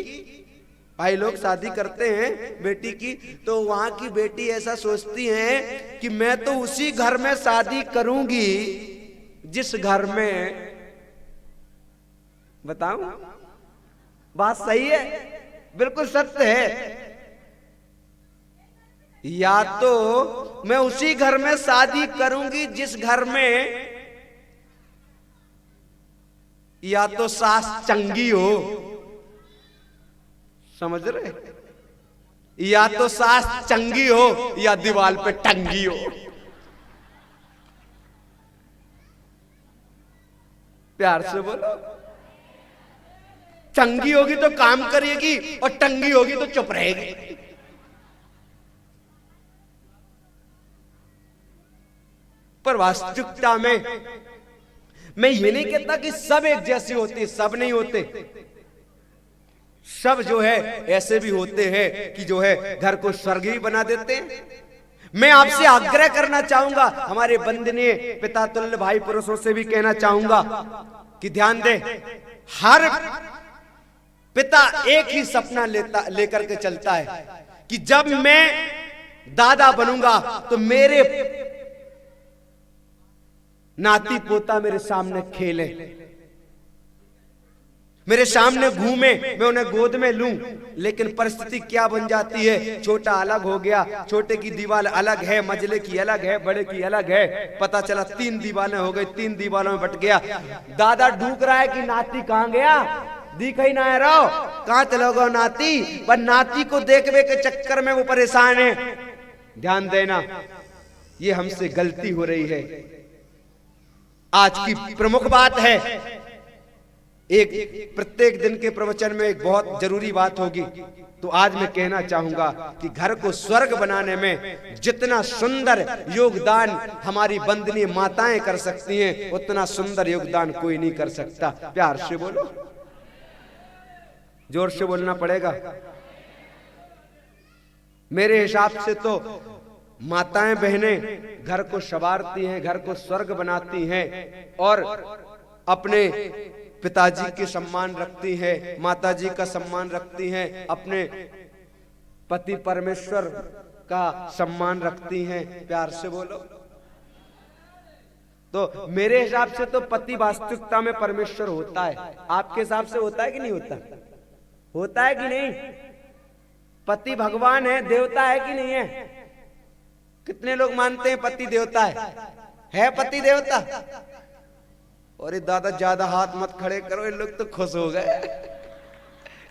भाई लोग शादी करते हैं बेटी की, तो वहां की बेटी ऐसा सोचती है कि मैं तो उसी घर में शादी करूंगी जिस घर में, बताऊं बात सही है, बिल्कुल सत्य है। या तो मैं उसी घर में शादी करूंगी जिस घर में या तो सास चंगी हो, समझ रहे? या तो सास चंगी हो या दीवार पे टंगी हो। प्यार से बोलो। चंगी होगी तो काम करेगी और टंगी होगी तो चुप रहेगी। पर वास्तविकता में मैं ये नहीं कहता कि सब एक जैसे होते, सब नहीं होते। सब जो है ऐसे भी होते हैं कि जो है घर को स्वर्ग ही बना देते हैं। मैं आपसे आग्रह करना चाहूंगा, हमारे वंदनीय पिता तुल्य भाई पुरुषों से भी कहना चाहूंगा कि ध्यान दें। हर पिता एक ही सपना लेकर के चलता है कि जब मैं दादा बनूंगा तो मेरे नाती पोता मेरे सामने खेले, मेरे सामने घूमे, मैं उन्हें गोद में लूं। लेकिन परिस्थिति क्या बन जाती है? छोटा अलग हो गया, छोटे की दीवार अलग है, मझले की अलग है, बड़े की अलग है। पता चला 3 दीवारें हो गई, 3 दीवारों में बट गया। दादा ढूंढ रहा है कि नाती कहां गया, दिख ही ना रहो, कहां चलो गो नाती। पर नाती को देखने के चक्कर में वो परेशान है। ध्यान देना, ये हमसे गलती हो रही है। आज की प्रमुख बात है एक प्रत्येक दिन के प्रवचन में एक बहुत जरूरी बात होगी। तो आज मैं कहना चाहूंगा कि घर को स्वर्ग बनाने में जितना सुंदर योगदान हमारी वंदनीय माताएं कर सकती हैं, उतना सुंदर योगदान कोई नहीं कर सकता। प्यार से बोलो, जोर से बोलना पड़ेगा। मेरे हिसाब से तो माताएं बहनें घर को संवारती हैं, घर को स्वर्ग बनाती हैं और अपने पिताजी के सम्मान रखती हैं, माताजी का सम्मान रखती हैं, अपने पति परमेश्वर का सम्मान रखती हैं। प्यार से बोलो। तो मेरे हिसाब से तो पति वास्तविकता में परमेश्वर होता है। आपके हिसाब से होता है कि नहीं होता? होता है कि नहीं? पति भगवान है, देवता है कि नहीं है? कितने लोग मानते हैं पति देवता है पति देवता? और ये दादा ज्यादा हाथ मत खड़े करो, ये लोग तो खुश हो गए।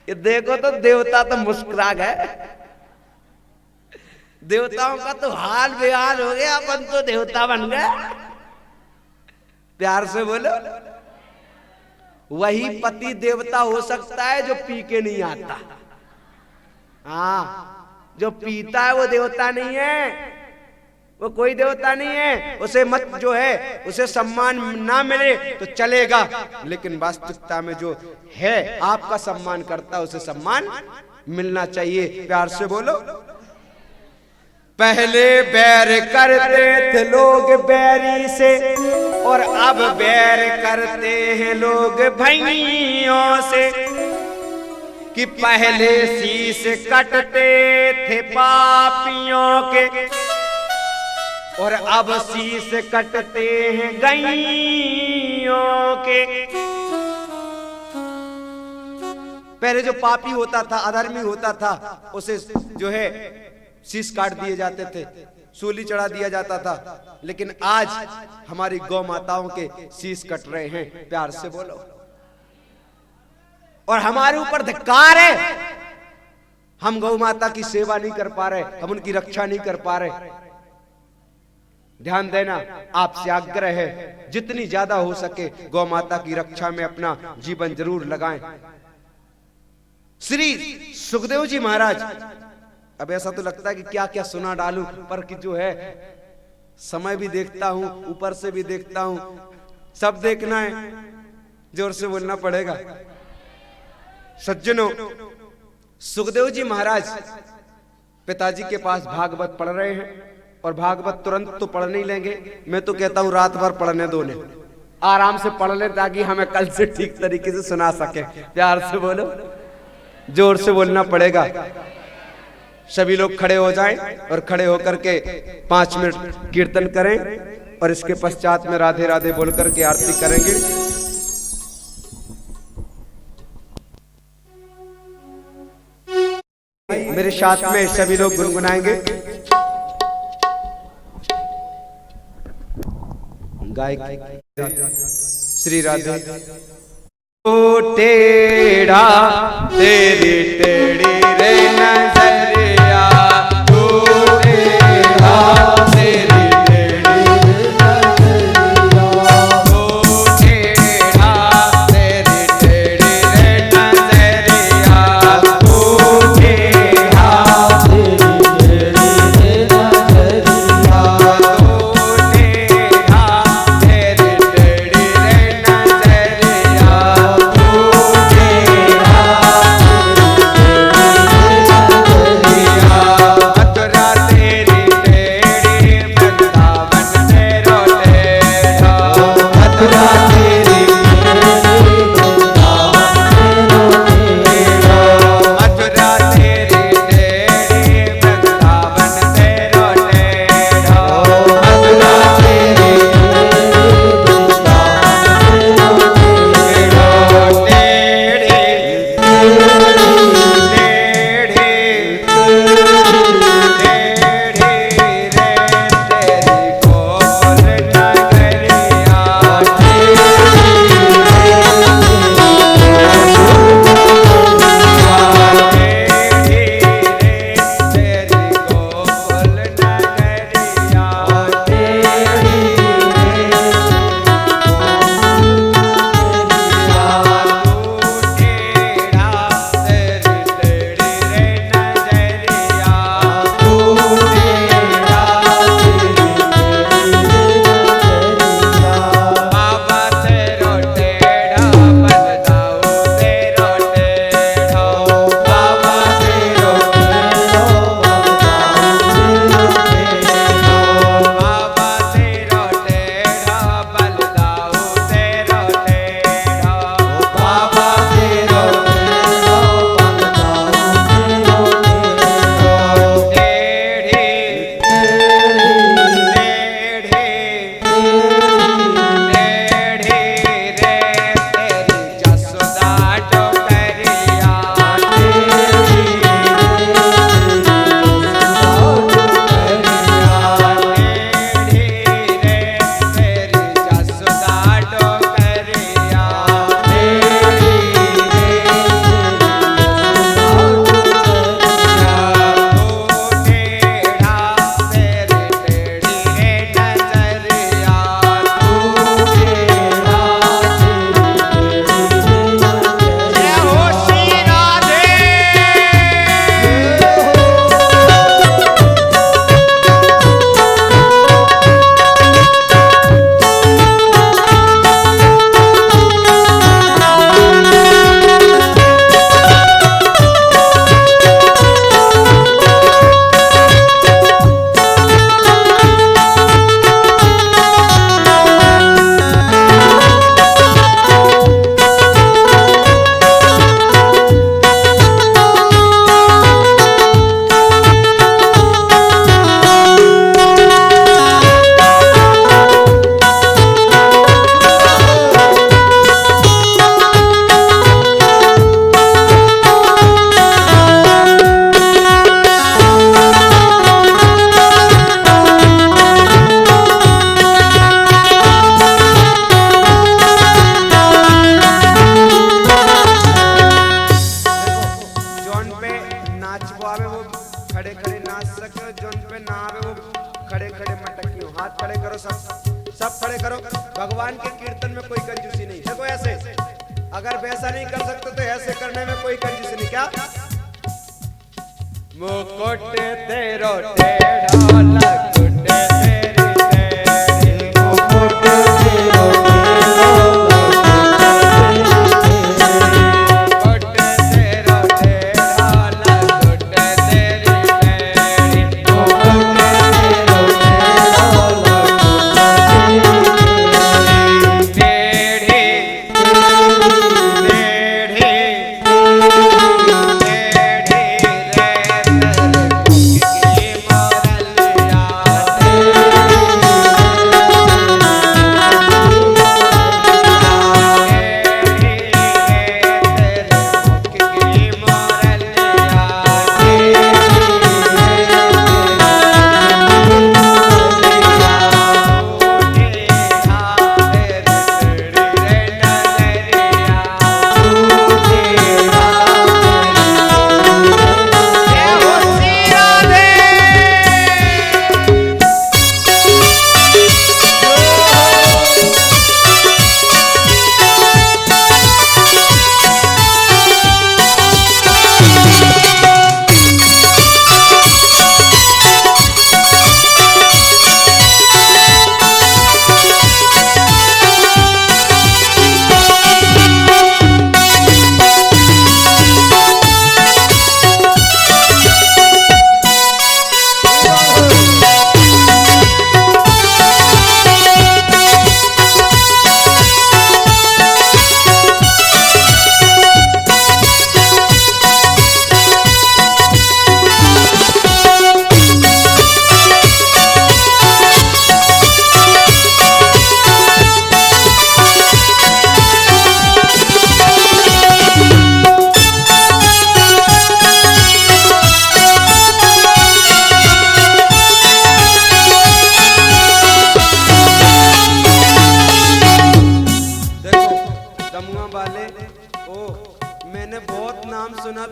ये देखो तो देवता तो मुस्कुरा गए। देवताओं का तो हाल बेहाल हो गया, अपन तो देवता बन गए। प्यार से बोलो। वही पति देवता हो सकता है जो पी के नहीं आता। हाँ, जो पीता है वो देवता नहीं है, वो कोई देवता नहीं है। उसे मत जो है उसे सम्मान ना मिले तो चलेगा, लेकिन वास्तविकता में जो है आपका सम्मान करता है उसे सम्मान मिलना चाहिए। प्यार से बोलो। पहले बैर करते थे लोग बैरी से, और अब बैर करते हैं लोग भाइयों से। कि पहले शीश कटते थे पापियों के, और अब शीश कटते हैं गैयों के। पहले जो पापी होता था, अधर्मी होता था, उसे जो है शीश काट दिए जाते थे, सूली चढ़ा दिया जाता था। लेकिन आज हमारी गौ माताओं के शीश कट रहे हैं। प्यार से बोलो। और हमारे ऊपर धिक्कार है, हम गौ माता की सेवा नहीं कर पा रहे, हम उनकी रक्षा नहीं कर पा रहे। ध्यान देना, आपसे आग्रह है, जितनी ज्यादा हो सके गौ माता की रक्षा में अपना जीवन जरूर लगाएं। श्री सुखदेव जी महाराज, अब ऐसा तो लगता है कि क्या क्या सुना डालूं, पर कि जो है समय भी देखता हूं, ऊपर से भी देखता हूं, सब देखना है, जोर से बोलना पड़ेगा। सज्जनों, सुखदेव जी महाराज पिताजी के पास भागवत पढ़ रहे हैं, और भागवत तुरंत तो पढ़ नहीं लेंगे। मैं तो कहता हूं रात भर पढ़ने दो, ने आराम से पढ़ ले, ताकि हमें कल से ठीक तरीके से सुना सके। प्यार से बोलो, जोर से बोलना पड़ेगा। सभी लोग खड़े हो जाएं और खड़े होकर के 5 मिनट कीर्तन करें, और इसके पश्चात में राधे राधे बोल करके आरती करेंगे। मेरे साथ में सभी लोग गुनगुनाएंगे। गाय श्री राधे। ओ टेढ़ा तेरी टेढ़ी रे नजरिया, ओ टेढ़ा तेरी टेढ़ी रे नजरिया, ओ टेढ़ा तेरी टेढ़ी रे नजरिया, ओ टेढ़ा तेरी टेढ़ी रे नजरिया, ओ टेढ़ा तेरी टेढ़ी रे नजरिया, ओ टेढ़ा कहाँ पे वो खड़े खड़े मटकी हो। हाथ खड़े करो, सब खड़े करो। भगवान के कीर्तन में कोई कंजूसी नहीं। देखो ऐसे, अगर वैसा नहीं कर सकते तो ऐसे करने में कोई कंजूसी नहीं। क्या मुकुट तेरो टेढ़ा लकुट तेरी टेढ़ी, मुकुट तेरो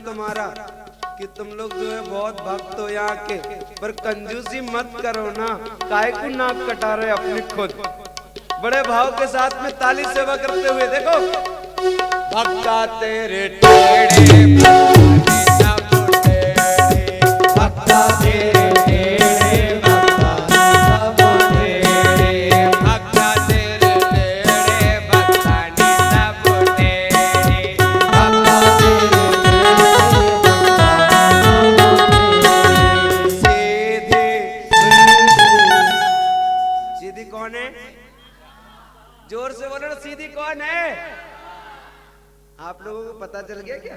तुम्हारा कि तुम लोग जो है बहुत भक्त हो यहाँ के, पर कंजूसी मत करो ना। काहे को नाक कटा रहे अपनी खुद। बड़े भाव के साथ में ताली सेवा करते हुए देखो, भक्ता तेरे टेढ़े भक्ता तेरे टेढ़े जोर से बोलो ना, सीधी कौन है? आप लोगों को पता चल गया क्या?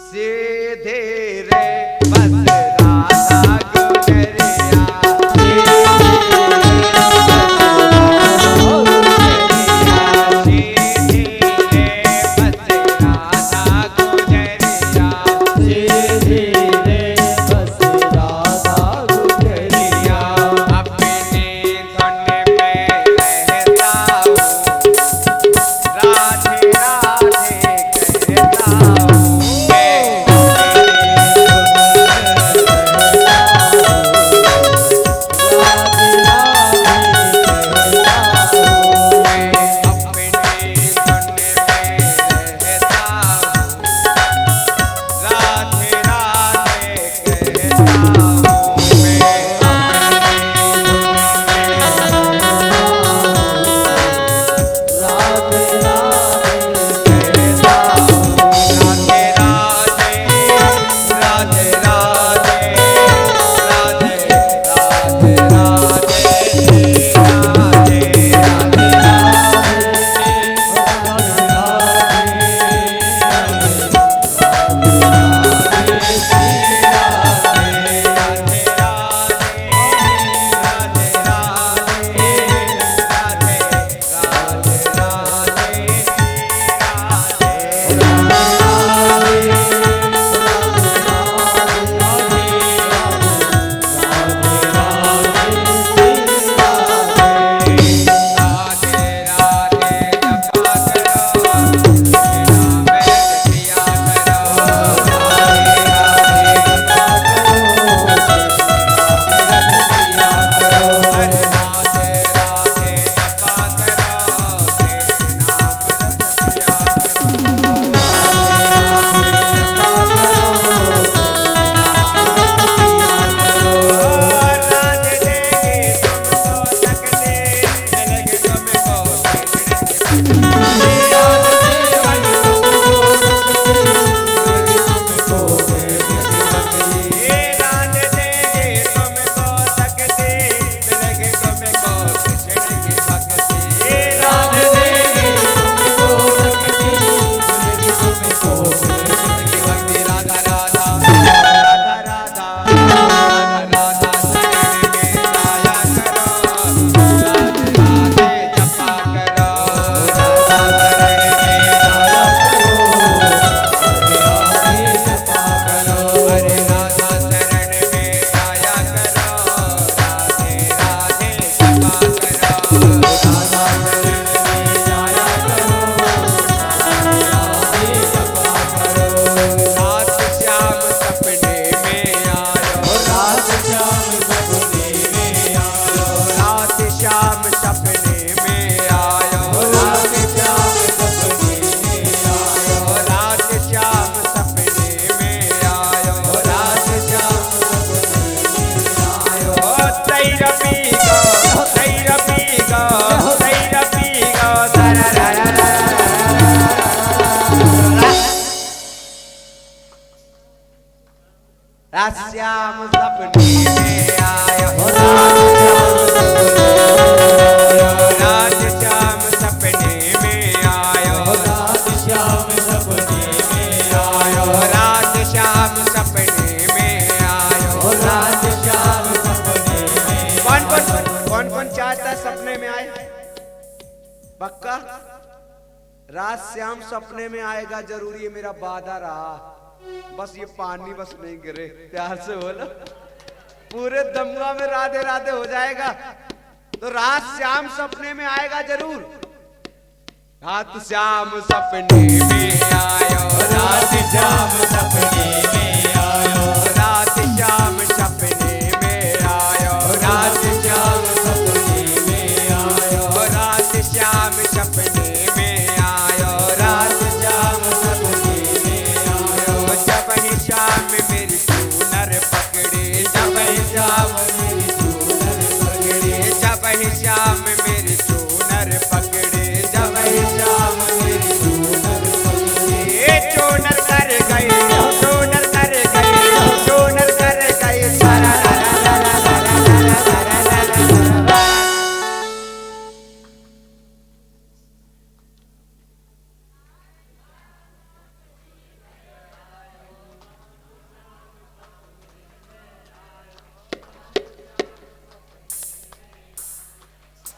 सीधे रे बस राधा गुजरिया, रात श्याम सपने में आएगा जरूरी है, मेरा वादा रहा। बस ये पानी बस नहीं गिरे, प्यार से बोलो। पूरे दमगा में राधे राधे हो जाएगा। तो रात श्याम सपने में आएगा जरूर। रात श्याम सपने में आयो, रात श्याम सपने में आयो, रात श्याम सपने में आयो, रात श्याम सपने में आयो, रात श्याम सपने में आयो, रात श्याम सपने में आयो। जब ही श्याम मेरी चूनर पकड़े, जब ही श्याम मेरी चूनर पकड़े, जब ही श्याम मेरी चूनर पकड़े, जब ही श्याम मेरी चूनर पकड़े, ये चूनर कर गए, चूनर कर गए, चूनर कर गए सारा रा रा रा रा रा रा रा रा रा रा।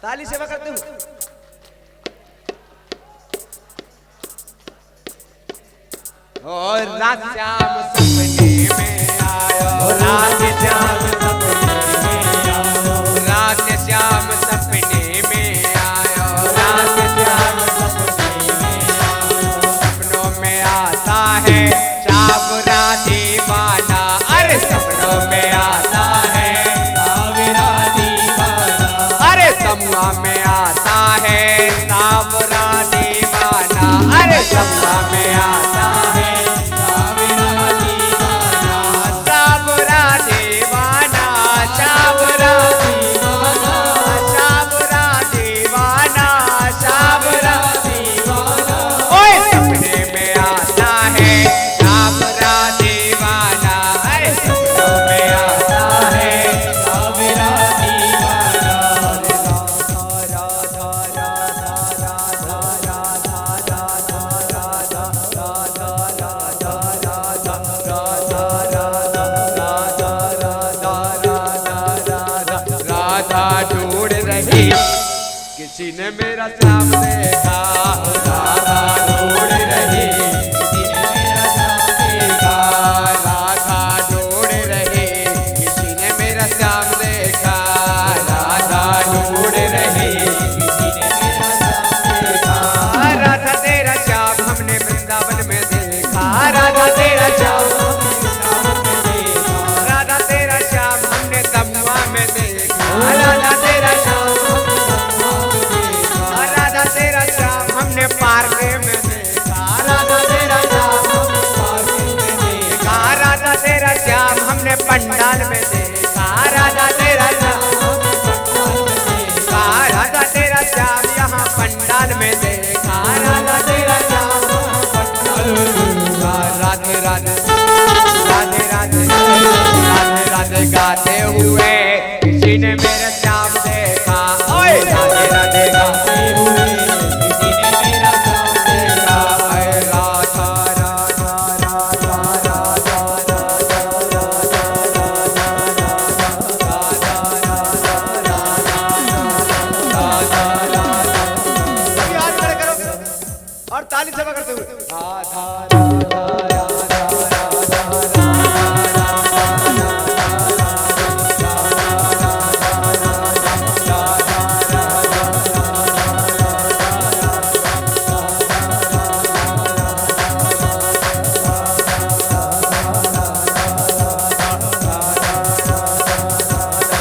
ताली सेवा करते हूँ। और रात श्याम सपने में आयो, रात श्याम सपने में आयो, रात श्याम सपने में आयो, रात श्याम सपने में आयो। सपनों में आता है सावरा दीवाना, अरे सपनों में आता है, सावरा दीवाना, अरे सपना में आता है सावरा दीवाना, अरे सपना में आता है सावरा दीवाना, सावरा दीवाना, सावरा दीवाना, सावरा दीवाना, सावरा दीवाना। ओए सपने में आता है सावरा दीवाना, अरे सपनों में आता है सावरा दीवाना। राधा ढूंढ रही, किसी ने मेरा श्याम देखा, राधा ढूंढ रही, किसी ने मेरा श्याम देखा, राधा ढूंढ रही, किसी ने मेरा श्याम देखा, राधा ढूंढ रही, किसी ने मेरा श्याम देखा, राधा तेरा श्याम हमने वृंदावन में देखा, राधा तेरा श्याम, राधा तेरा श्याम हमने तमुआ में देखा, राधा तेरा श्याम, राधा तेरा श्याम हमने पार्के में देखा, राधा तेरा श्याम, राधा तेरा श्याम हमने पंडाल में देखा, राधा तेरा श्याम, राधा तेरा श्याम यहाँ पंडाल में देखा, राधा तेरा श्याम, राधे राधे राधे राधे राधे राधे गाते हुए किसी ने मेरा श्याम देखा, ओए राधे राधे गाते हुए किसी ने मेरा श्याम देखा, ओए राधा राधा राधा राधा सभी हाथ खड़े करो और ताली सेवा करते हुए राधा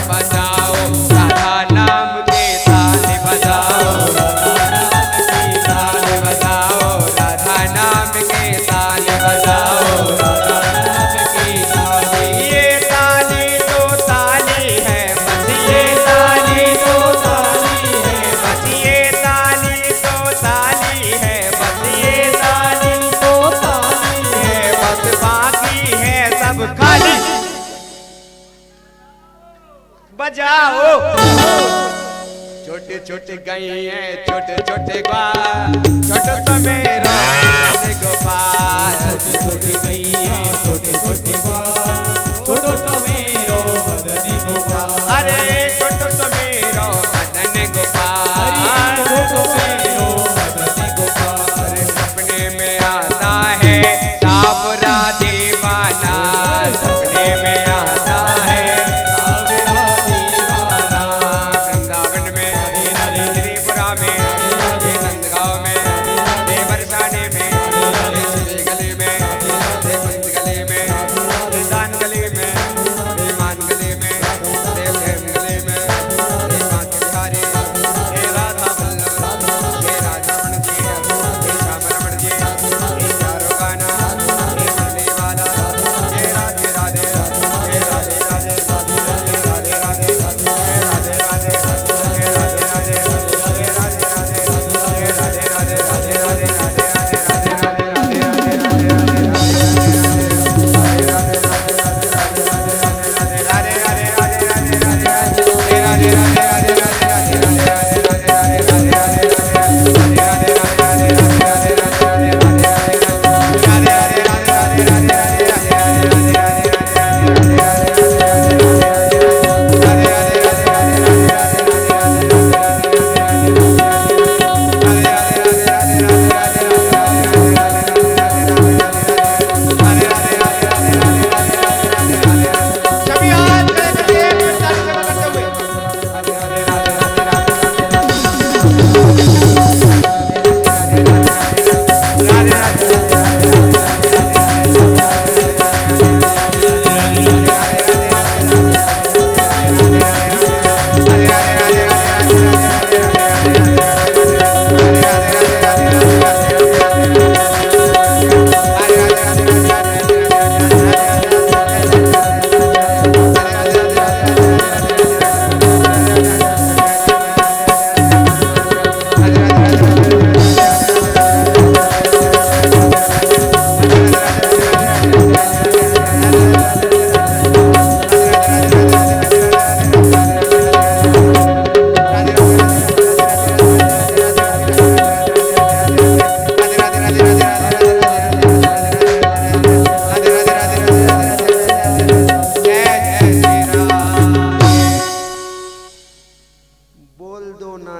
बजाओ राधा नाम के ताली बजाओ, ताली बजाओ राधा नाम के ताली बजाओ, ये ताली तो ताली है, बस ये ताली तो ताली है, बस ये ताली तो ताली है, बस ये ताली तो ताली है, बस बाकी है सब खाली। बजाओ छोटे छोटे गई हैं, छोटे छोटे ग्वाल, छोटे तो मेरा गोपाल, छोटी गई है, छोटे छोटे बाल, छोटो तो मेरो मदन गोपाल, अरे छोटे तो मेरा मदन गोपाल, छोटो मेरो मदन गोपाल,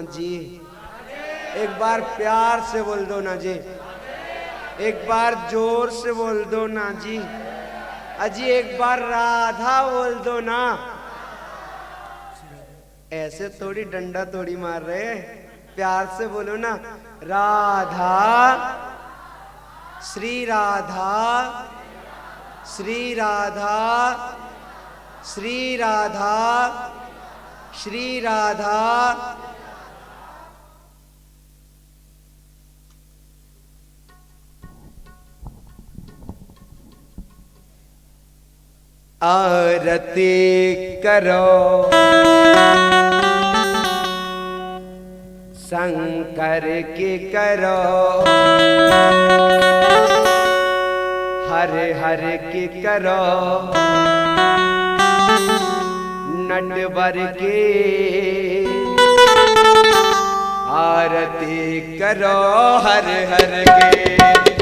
जी। एक बार प्यार से बोल दो ना जी। एक बार जोर से बोल दो ना जी। अजी एक बार राधा बोल दो ना। ऐसे थोड़ी डंडा थोड़ी मार रहे, प्यार से बोलो ना। राधा, श्री राधा, श्री राधा, श्री राधा, श्री राधा। आरती करो शंकर की करो, हरे हरे की करो, नटवर की आरती करो, हरे हरे की।